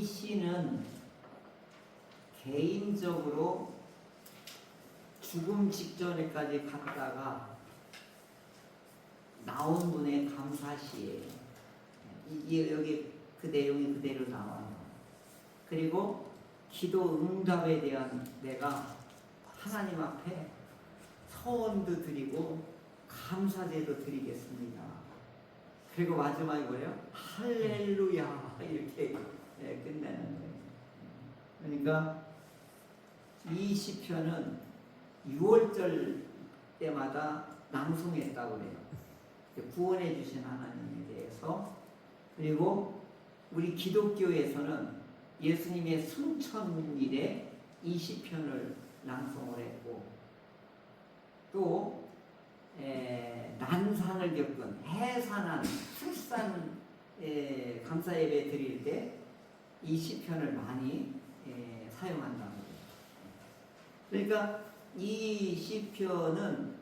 이 시는 개인적으로 죽음 직전에까지 갔다가 나온 분의 감사시예요. 여기 그 내용이 그대로 나와요. 그리고 기도 응답에 대한 내가 하나님 앞에 서원도 드리고 감사제도 드리겠습니다. 그리고 마지막에 뭐예요? 할렐루야 이렇게 끝내는 거예요. 그러니까 이 시편은 6월절 때마다 낭송했다고 그래요. 구원해 주신 하나님에 대해서. 그리고 우리 기독교에서는 예수님의 승천일에 이 시편을 낭송을 했고, 또 난상을 겪은 해산한 출산 감사 예배 드릴 때 이 시편을 많이 사용한다고 해요. 그러니까 이 시편은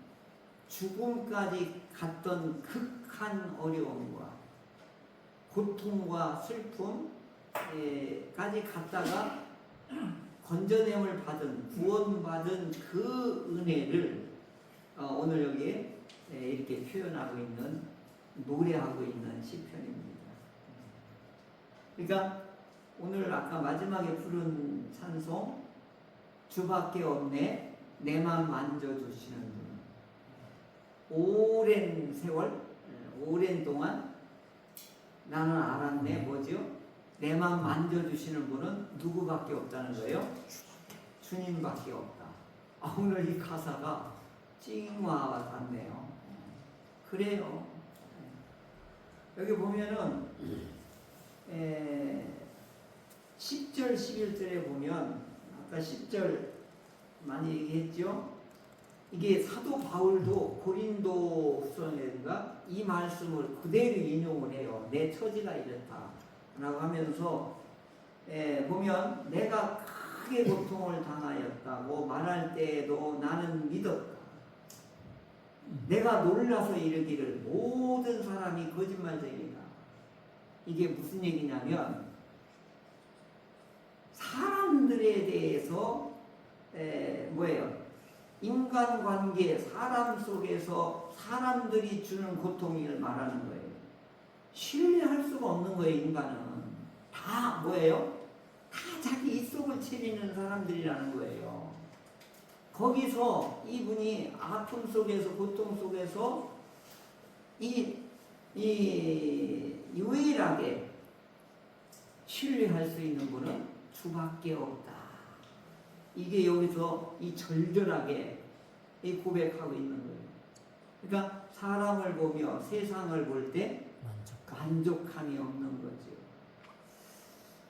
죽음까지 갔던 극한 어려움과 고통과 슬픔까지 갔다가 건져냄을 받은, 구원받은 그 은혜를 오늘 여기에 이렇게 표현하고 있는, 노래하고 있는 시편입니다. 그러니까 오늘 아까 마지막에 부른 찬송, 주밖에 없네 내 맘 만져주시는 분. 오랜 세월, 오랜 동안 나는 알았네, 뭐죠? 내 맘 만져주시는 분은 누구밖에 없다는 거예요? 주님밖에 없다. 오늘 이 가사가 찡와 같네요. 그래요. 여기 보면은 10절 11절에 보면 아까 10절 많이 얘기했죠. 이게 사도 바울도 고린도후서인가 이 말씀을 그대로 인용을 해요. 내 처지가 이렇다 라고 하면서 보면 내가 크게 고통을 당하였다고 말할 때에도 나는 믿었다. 내가 놀라서 이르기를 모든 사람이 거짓말쟁이다. 이게 무슨 얘기냐면 사람들에 대해서 뭐예요? 인간관계, 사람 속에서 사람들이 주는 고통을 말하는 거예요. 신뢰할 수가 없는 거예요. 인간은 다 뭐예요? 다 자기 입속을 채리는 사람들이라는 거예요. 거기서 이분이 아픔 속에서, 고통 속에서 유일하게 신뢰할 수 있는 분은 주밖에 없다. 이게 여기서 이 절절하게 이 고백하고 있는 거예요. 그러니까 사람을 보며 세상을 볼 때 만족함이 없는 거죠.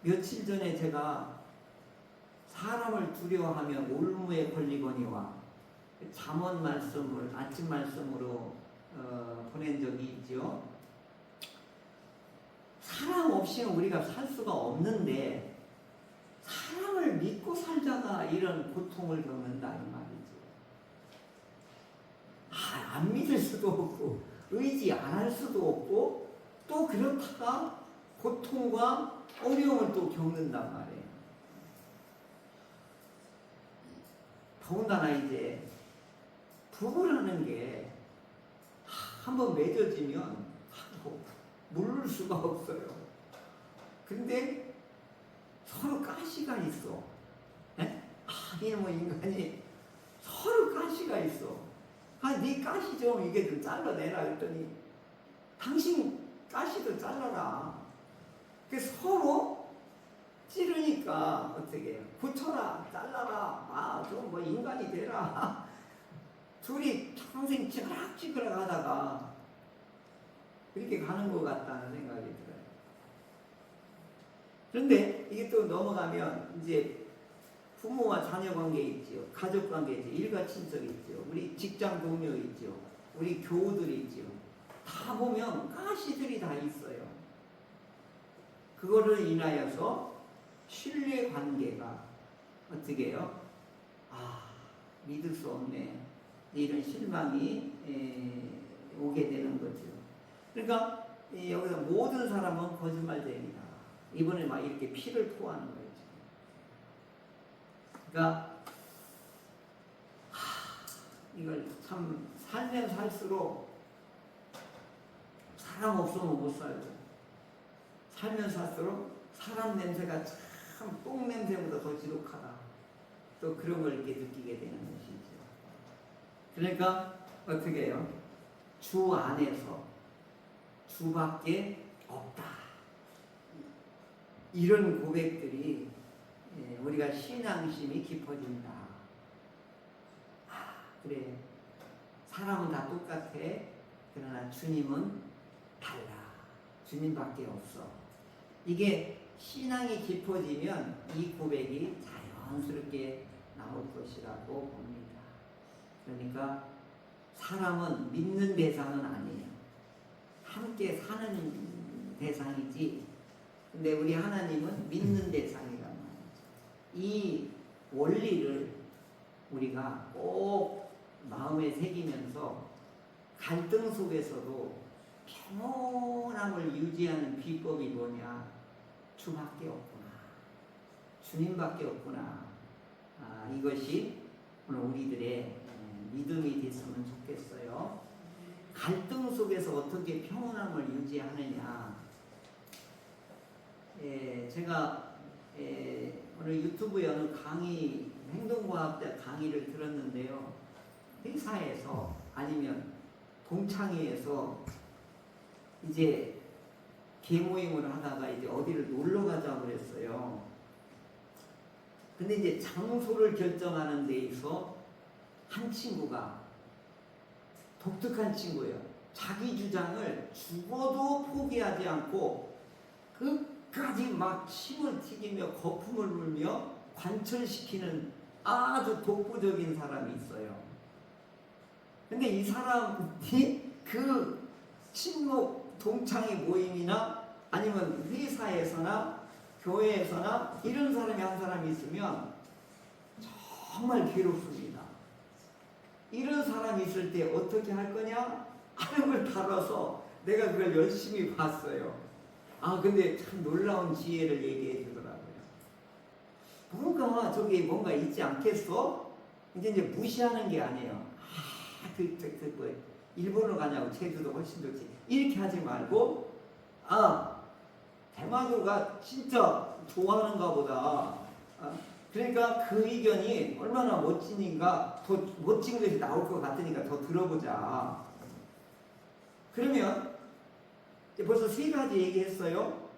며칠 전에 제가 사람을 두려워하면 올무에 걸리거니와 잠언 말씀을 아침 말씀으로 보낸 적이 있죠. 사람 없이는 우리가 살 수가 없는데 사람을 믿고 살다가 이런 고통을 겪는다 이 말이죠. 안 믿을 수도 없고 의지 안 할 수도 없고 또 그렇다가 고통과 어려움을 또 겪는단 말이에요. 더군다나 이제 부부라는 게 한번 맺어지면 물을 수가 없어요. 근데 서로 가시가 있어. 이놈의 인간이 서로 가시가 있어. 네 가시 좀 이게 좀 잘라내라 했더니 당신 가시도 잘라라. 서로 찌르니까 어떻게 해요? 고쳐라, 잘라라, 좀 뭐 인간이 되라. 둘이 평생 찌그락찌그락 하다가 이렇게 가는 것 같다는 생각이 들어요. 그런데 이게 또 넘어가면 이제 부모와 자녀 관계 있죠. 가족 관계 있죠. 일가 친척 있죠. 우리 직장 동료 있죠. 우리 교우들이 있죠. 다 보면 가시들이 다 있어요. 그거를 인하여서 신뢰 관계가 어떻게 해요? 믿을 수 없네. 이런 실망이 오게 되는 거죠. 그러니까 여기서 모든 사람은 거짓말쟁이다. 이번에 막 이렇게 피를 토하는 거예요. 그러니까 이걸 참 살면 살수록 사람 없으면 못 살고, 살면 살수록 사람 냄새가 참 똥 냄새보다 더 지독하다. 또 그런 걸 이렇게 느끼게 되는 것이죠. 그러니까 어떻게 해요? 주 안에서 주밖에 없다. 이런 고백들이 우리가 신앙심이 깊어진다. 그래, 사람은 다 똑같아. 그러나 주님은 달라. 주님밖에 없어. 이게 신앙이 깊어지면 이 고백이 자연스럽게 나올 것이라고 봅니다. 그러니까 사람은 믿는 대상은 아니에요. 함께 사는 대상이지. 근데 우리 하나님은 믿는 대상이란 말이죠. 이 원리를 우리가 꼭 마음에 새기면서 갈등 속에서도 평온함을 유지하는 비법이 뭐냐? 주밖에 없구나. 주님밖에 없구나. 이것이 오늘 우리들의 믿음이 됐으면 좋겠어요. 갈등 속에서 어떻게 평온함을 유지하느냐. 제가 오늘 유튜브에 어느 강의, 행동과학자 강의를 들었는데요. 회사에서 아니면 동창회에서 이제 개모임을 하다가 이제 어디를 놀러 가자고 그랬어요. 근데 이제 장소를 결정하는 데 있어 한 친구가 독특한 친구예요. 자기 주장을 죽어도 포기하지 않고 끝까지 막 침을 튀기며 거품을 불며 관철시키는 아주 독보적인 사람이 있어요. 근데 이 사람이 그 친목 동창회 모임이나 아니면 회사에서나 교회에서나 이런 사람이 한 사람이 있으면 정말 괴롭습니다. 이런 사람이 있을 때 어떻게 할 거냐 하는 걸 다뤄서 내가 그걸 열심히 봤어요. 근데 참 놀라운 지혜를 얘기해 주더라고요. 뭔가 저기 뭔가 있지 않겠어? 이제 무시하는 게 아니에요. 일본으로 가냐고 제주도 훨씬 좋지. 이렇게 하지 말고 대마도가 진짜 좋아하는가 보다. 그러니까 그 의견이 얼마나 멋지니까 더 멋진 것이 나올 것 같으니까 더 들어보자. 그러면 벌써 3가지 얘기했어요.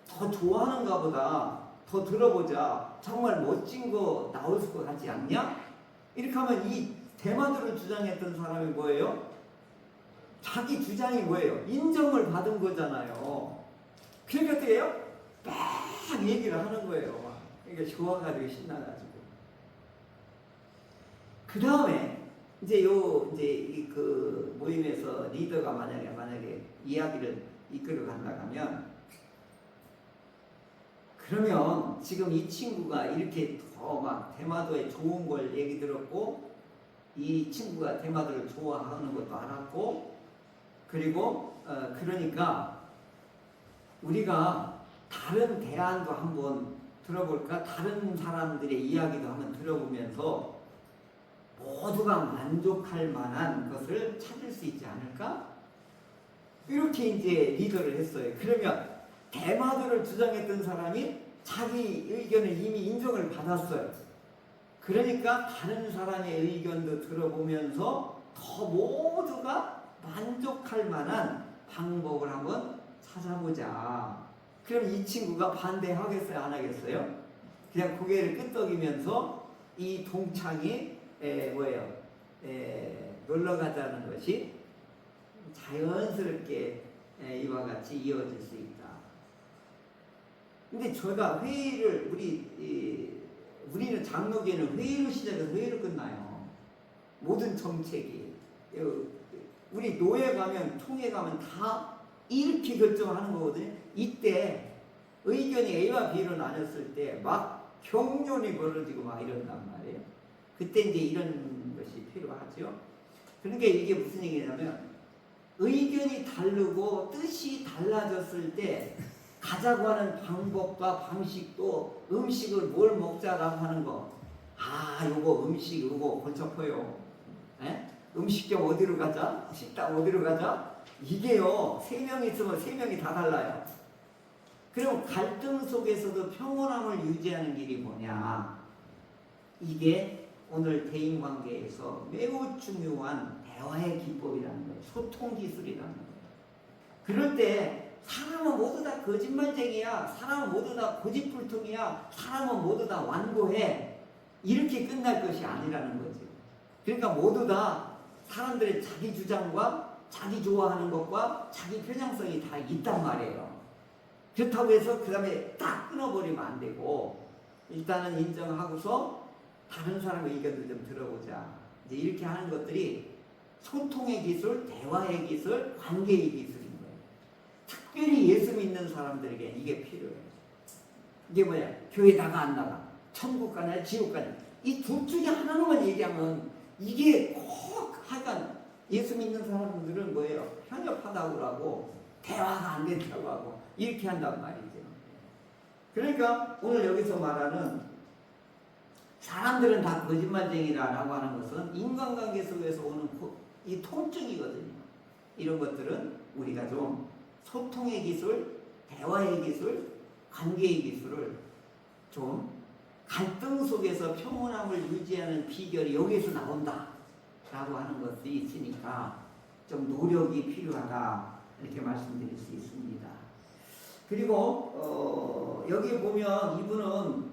더 좋아하는가 보다. 더 들어보자. 정말 멋진 거 나올 것 같지 않냐? 이렇게 하면 이 대마도를 주장했던 사람이 뭐예요? 자기 주장이 뭐예요? 인정을 받은 거잖아요. 그러니까 어떻게 해요? 막 얘기를 하는 거예요. 그러니까 좋아가지고 신나가지고. 그 다음에 이제 그 모임에서 리더가 만약에 이야기를 이끌어 간다면, 그러면 지금 이 친구가 이렇게 더 막 대마도에 좋은 걸 얘기 들었고, 이 친구가 대마도를 좋아하는 것도 알았고, 그리고 그러니까 우리가 다른 대안도 한번 들어볼까? 다른 사람들의 이야기도 한번 들어보면서 모두가 만족할 만한 것을 찾을 수 있지 않을까? 이렇게 이제 리더를 했어요. 그러면 대마도를 주장했던 사람이 자기 의견을 이미 인정을 받았어요. 그러니까 다른 사람의 의견도 들어보면서 더 모두가 만족할 만한 방법을 한번 찾아보자. 그럼 이 친구가 반대하겠어요? 안 하겠어요? 그냥 고개를 끄덕이면서 이 동창이 놀러 가자는 것이 자연스럽게 이와 같이 이어질 수 있다. 근데 저희가 회의를 우리는 장로교회는 회의로 시작해서 회의로 끝나요. 모든 정책이. 우리 노예 가면 총회 가면 다 이렇게 결정하는 거거든요. 이때 의견이 A와 B로 나눴을 때 막 경륜이 벌어지고 막 이런단 말이에요. 그때 이제 이런 것이 필요하죠. 그러니까 이게 무슨 얘기냐면, 의견이 다르고 뜻이 달라졌을 때 가자고 하는 방법과 방식도 음식을 뭘 먹자라고 하는 거. 아, 요거 음식 요거 골치 아파요. 에? 음식점 어디로 가자? 식당 어디로 가자? 이게요, 3명이 있으면 3명이 다 달라요. 그럼 갈등 속에서도 평온함을 유지하는 길이 뭐냐? 이게 오늘 대인관계에서 매우 중요한 대화의 기법이라는 거예요. 소통 기술이라는 거예요. 그럴 때 사람은 모두 다 거짓말쟁이야. 사람은 모두 다 고집불통이야. 사람은 모두 다 완고해. 이렇게 끝날 것이 아니라는 거죠. 그러니까 모두 다 사람들의 자기 주장과 자기 좋아하는 것과 자기 편향성이 다 있단 말이에요. 그렇다고 해서 그 다음에 딱 끊어버리면 안 되고 일단은 인정하고서 다른 사람의 의견도 좀 들어보자. 이제 이렇게 하는 것들이 소통의 기술, 대화의 기술, 관계의 기술인 거예요. 특별히 예수 믿는 사람들에게 이게 필요해요. 이게 뭐야? 교회 나가 안 나가? 천국 가냐 지옥 가냐? 이 둘 중에 하나로만 얘기하면 이게 꼭 하여간 예수 믿는 사람들은 뭐예요? 편협하다고 하고 대화가 안 된다고 하고 이렇게 한단 말이죠. 그러니까 오늘 여기서 말하는 사람들은 다 거짓말쟁이라고 하는 것은 인간관계 속에서 오는 이 통증이거든요. 이런 것들은 우리가 좀 소통의 기술, 대화의 기술, 관계의 기술을 좀 갈등 속에서 평온함을 유지하는 비결이 여기에서 나온다 라고 하는 것이 있으니까 좀 노력이 필요하다 이렇게 말씀드릴 수 있습니다. 그리고 여기 보면 이분은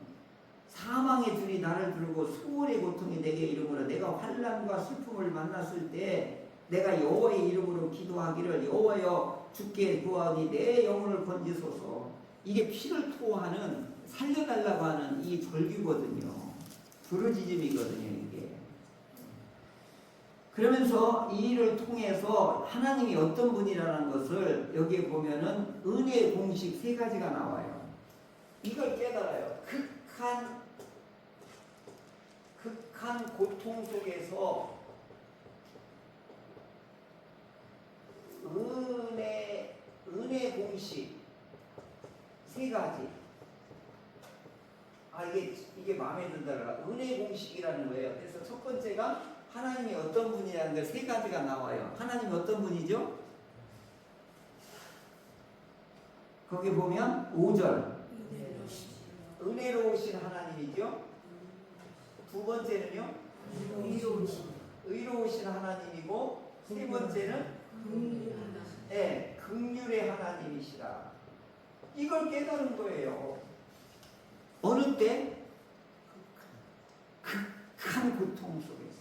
사망의 줄이 나를 들고 수월의 고통이 내게 이르므로 내가 환난과 슬픔을 만났을 때 내가 여호와의 이름으로 기도하기를 여호와여 주께 구하니 내 영혼을 건지소서. 이게 피를 토하는 살려달라고 하는 이 절규거든요. 부르짖음이거든요 이게. 그러면서 이 일을 통해서 하나님이 어떤 분이라는 것을 여기에 보면은 은혜의 공식 3가지가 나와요. 이걸 깨달아요. 극한 고통 속에서 은혜 공식 3가지. 아 이게 마음에 든다. 은혜 공식이라는 거예요. 그래서 첫 번째가 하나님이 어떤 분이라는 게 3가지가 나와요. 하나님이 어떤 분이죠? 거기 보면 5절 은혜로우신 하나님이죠. 두 번째는요 의로우신 하나님이고 세 번째는 긍휼의 하나님이시라. 이걸 깨달은 거예요. 어느 때? 극한 고통 속에서.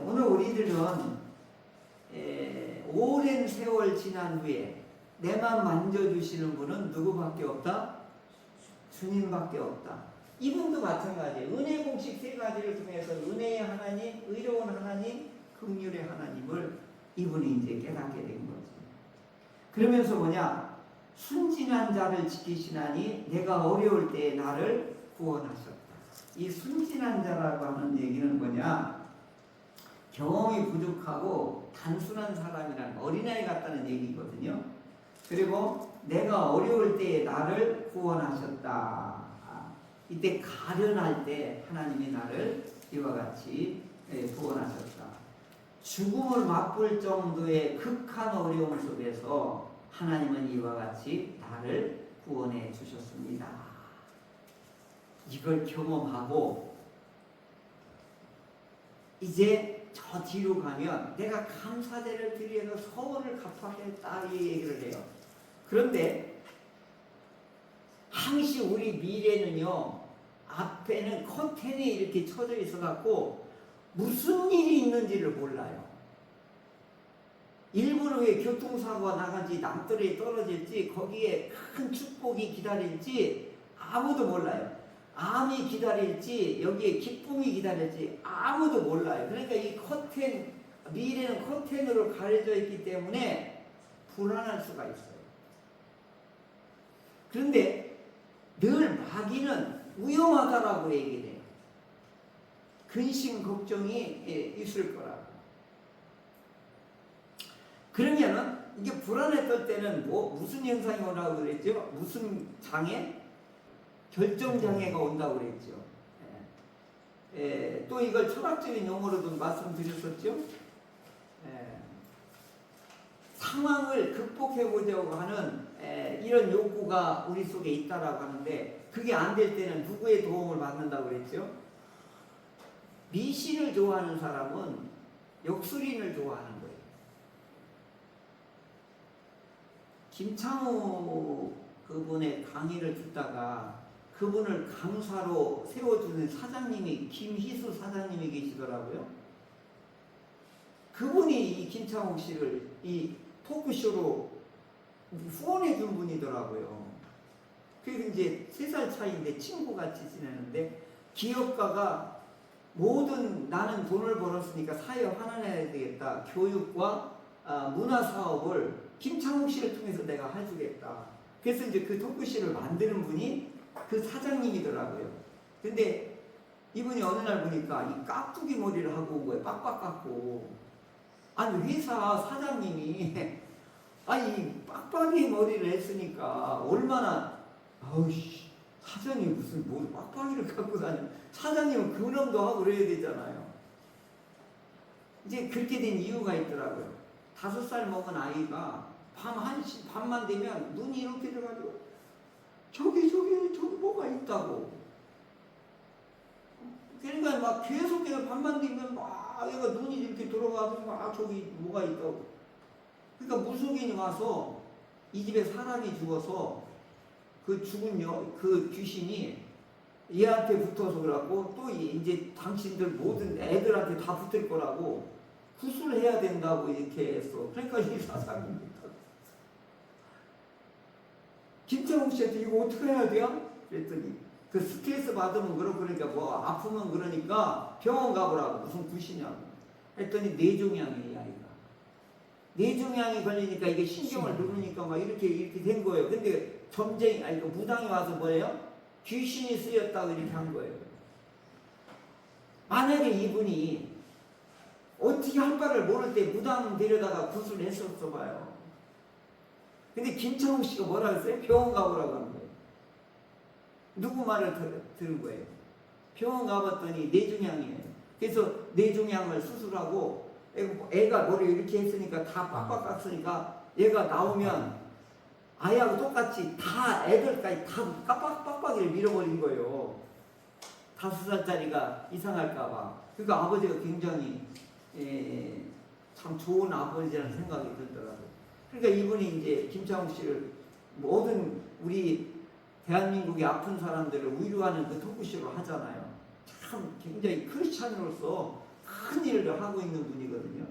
오늘 우리들은 오랜 세월 지난 후에 내 맘 만져주시는 분은 누구밖에 없다? 주님밖에 없다. 이분도 마찬가지예요. 은혜 공식 3가지를 통해서 은혜의 하나님, 의로운 하나님, 긍휼의 하나님을 이분이 이제 깨닫게 된 거죠. 그러면서 뭐냐? 순진한 자를 지키시나니 내가 어려울 때에 나를 구원하셨다. 이 순진한 자라고 하는 얘기는 뭐냐? 경험이 부족하고 단순한 사람이란 어린아이 같다는 얘기거든요. 그리고 내가 어려울 때에 나를 구원하셨다. 이때 가련할 때 하나님이 나를 이와 같이 구원하셨다. 죽음을 맛볼 정도의 극한 어려움 속에서 하나님은 이와 같이 나를 구원해 주셨습니다. 이걸 경험하고 이제 저 뒤로 가면 내가 감사제를 드려서 서원을 갚아야겠다 이 얘기를 해요. 그런데 항시 우리 미래는요 앞에는 커튼이 이렇게 쳐져 있어 갖고 무슨 일이 있는지를 몰라요. 일부러 왜 교통사고가 나간지 남들이 떨어질지 거기에 큰 축복이 기다릴지 아무도 몰라요. 암이 기다릴지 여기에 기쁨이 기다릴지 아무도 몰라요. 그러니까 이 커튼, 미래는 커튼으로 가려져 있기 때문에 불안할 수가 있어요. 그런데 늘 마귀는 위험하다라고 얘기를 해요. 근심 걱정이 있을 거라고. 그러면은 이게 불안에 떨 때는 무슨 현상이 오라고 그랬죠? 무슨 장애? 결정장애가 온다고 그랬죠. 또 이걸 철학적인 용어로도 말씀드렸었죠. 상황을 극복해보자고 하는 이런 욕구가 우리 속에 있다라고 하는데, 그게 안 될 때는 누구의 도움을 받는다고 그랬죠? 미신을 좋아하는 사람은 역술인을 좋아하는 거예요. 김창호 그분의 강의를 듣다가 그분을 강사로 세워주는 사장님이 김희수 사장님이 계시더라고요. 그분이 이 김창호 씨를 이 토크쇼로 후원해 준 분이더라고요. 그리고 이제 3살 차이인데 친구같이 지내는데, 기업가가 모든 나는 돈을 벌었으니까 사회에 환원해야 되겠다. 교육과 문화 사업을 김창욱 씨를 통해서 내가 해주겠다. 그래서 이제 그 토크쇼를 만드는 분이 그 사장님이더라고요. 근데 이분이 어느 날 보니까 이 깍두기 머리를 하고 온 거예요. 빡빡 깎고. 아니, 회사 사장님이 아니 빡빡이 머리를 했으니까 얼마나, 아우씨, 사장님이 무슨 뭐 빡빡이를 갖고 다녀. 사장님은 근엄도 하고 그래야 되잖아요. 이제 그렇게 된 이유가 있더라고요. 5살 먹은 아이가 밤만 되면 눈이 이렇게 돼가지고 저기 뭐가 있다고. 그러니까 막 계속해서 밤만 되면 막 얘가 눈이 이렇게 돌아가서 막 저기 뭐가 있다고. 그러니까 무속인이 와서 이 집에 사람이 죽어서 그 죽은 그 귀신이 얘한테 붙어서 그러고, 또 이제 당신들 모든 애들한테 다 붙을 거라고 구술을 해야 된다고 이렇게 했어. 그러니까 이 사장입니다. 김창욱 씨한테 이거 어떻게 해야 돼요? 그랬더니 그 스트레스 받으면 그러니까 뭐 아프면 그러니까 병원 가보라고. 무슨 굿이냐고 했더니 뇌종양이에요. 아이가 뇌종양이 걸리니까 이게 신경을 누르니까 막 이렇게 된 거예요. 근데 그 무당이 와서 뭐예요? 귀신이 쓰였다고 이렇게 한 거예요. 만약에 이분이 어떻게 할 바를 모를 때 무당 데려다가 구슬을 했었어 봐요. 근데 김창욱 씨가 뭐라 그랬어요? 병원 가보라고 한 거예요. 누구 말을 들은 거예요? 병원 가봤더니 뇌종양이에요. 그래서 뇌종양을 수술하고, 애가 머리 이렇게 했으니까 다 빡빡 깎으니까 얘가 나오면 아이하고 똑같이 다 애들까지 다 빡빡이를 밀어버린 거예요. 5살짜리가 이상할까봐. 그러니까 아버지가 굉장히 참 좋은 아버지라는 생각이 들더라고요. 그러니까 이분이 이제 김창욱 씨를 모든 우리 대한민국의 아픈 사람들을 위로하는 그 토크쇼를 하잖아요. 참 굉장히 크리스찬으로서 큰 일을 하고 있는 분이거든요.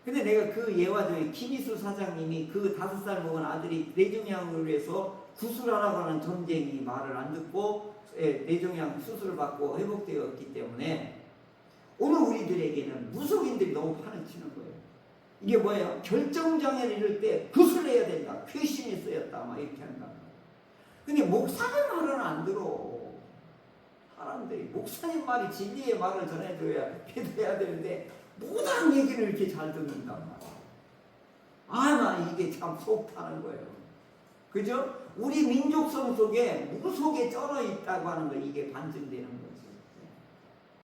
근데 내가 그 예와 중에 김희수 사장님이 그 5살 먹은 아들이 뇌종양으로 해서 구술하라고 하는 전쟁이 말을 안 듣고 뇌종양 수술을 받고 회복되었기 때문에 오늘 우리들에게는 무속인들이 너무 판을 치는 거예요. 이게 뭐예요? 결정장애를 이룰 때 구술해야 된다. 귀신이 쓰였다. 막 이렇게 한다. 근데 목사님 말은 안 들어. 사람들이 목사님 말이 진리의 말을 전해줘야 믿어야 되는데 무당 얘기를 이렇게 잘 듣는단 말이야. 나 이게 참 속 타는 거예요. 그죠? 우리 민족성 속에 무속에 쩔어 있다고 하는 거, 이게 반증되는 거예요.